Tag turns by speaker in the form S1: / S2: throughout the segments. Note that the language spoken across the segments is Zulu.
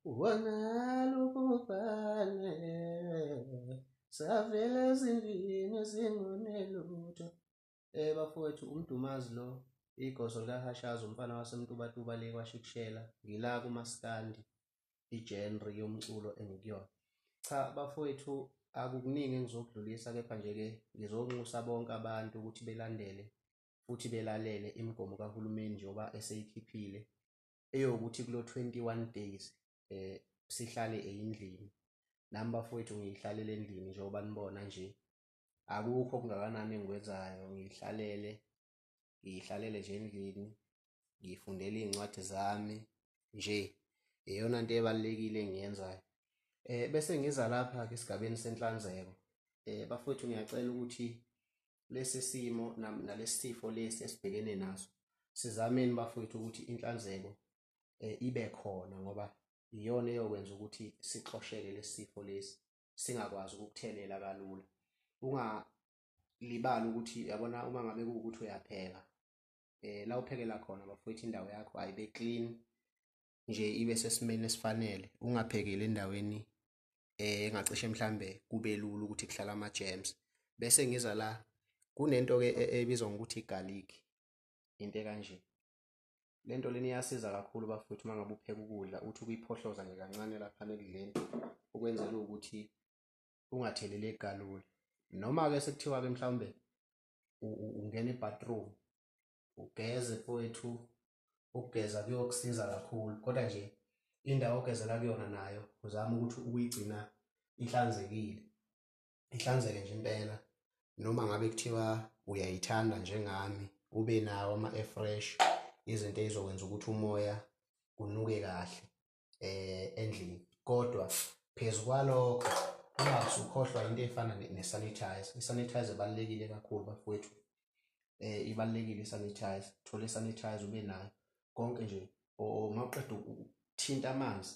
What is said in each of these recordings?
S1: Wangalubhubhane savela ezindlini ezingonelutho. Bafowethu, uMdumazi lo igoso likahashaza umfana wasemtubatuba le kwaShikshela ngila kumaskandi igenri yomculo engikuyona. Cha bafowethu, akukuningi engizokudlulisa, kepha nje-ke ngizonxusa bonke abantu ukuthi belandele futhi belalele imigomo kahulumeni njengoba eseyikhiphile eyokuthi kulo 21 days sihlale eyindlini. Nami bafowethu ngiyihlalele endlini njengoba nibona nje, akukho okungakanani engikwenzayo, ngiyihlalele nje endlini, ngiyifundele iy'ncwadi zami nje, iyona nto ebalulekile engiyenzayo. Bese ngiza lapha-ke esigabeni senhlanzeko. Bafowethu, ngiyacela ukuthi lesi simo nalesi sifo lesi esibhekene naso sizameni bafowethu ukuthi inhlanzeko ibe khona, ngoba iyona eyokwenza ukuthi sixosheke lesi sifo lesi singakwazi ukukuthelela kalula. Ungalibali ukuthi yabona uma ngabe kuwukuthi uyapheka, la uphekela khona bafowethu indawo yakho ayibe clean nje, ibe sesimeni esifanele. Ungaphekeli endaweni engacishe mhlambe kube lula ukuthi kuhlala ama-germs. Bese ngiza la kunento-ke ebizwa ngokuthi i-garlic, into ekanje. Le nto lena iyasiza kakhulu bafowethu uma ngabe upheka ukudla uthi ukuyiphohloza nje kancane laphana ekudleni, ukwenzela ukuthi ungatheleleki kalula. Noma-ke sekuthiwa-ke mhlawumbe ungena e-bathroom ugeze mfowethu, ukugeza kuyokusiza kakhulu, kodwa nje indawo ogezela kuyona nayo uzame ukuthi uyigcina ihlanzekile, ihlanzeke nje impela. Noma ngabe kuthiwa uyayithanda njengami, ube nawo ama-air fresh, izinto ey'zokwenza ukuthi umoya unuke kahle endlini. Kodwa phezu kwalokho ungabe usukhohlwa into ey'fana ne-sanitizer. I-sanitizer ibalulekile kakhulu bafowethu, ibalulekile i-sanitizer. Thola i-sanitizer ube nayo konke nje, uma uqeda ukuthinta amanzi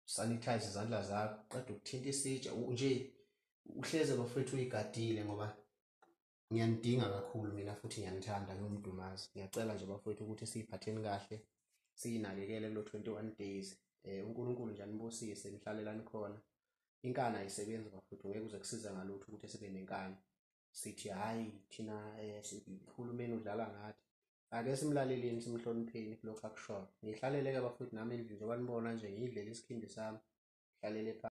S1: sanitize izandla zakho, uqeda ukuthinta isitsha nje uhleze bafowethu uy'gadile, ngoba ngiyanidinga kakhulu mina futhi ngiyanithanda ngiwuMdumazi. Ngiyacela nje bafowethu ukuthi siy'phatheni kahle, siy'nakekele kulo 21 days. uNkulunkulu nje anibusise, nihlalelani khona. Inkani ayisebenzi bafowethu, ngeke uze kusize ngalutho ukuthi sibe nenkani sithi hhayi thina uhulumeni udlala ngathi. Ake simlaleleni, simhlonipheni kulokhu akushoyo. Ngiyihlalele-ke bafowethu nami endlini njengoba nibona nje ngiyidlela isikhindi sami, ngihlalele phansi.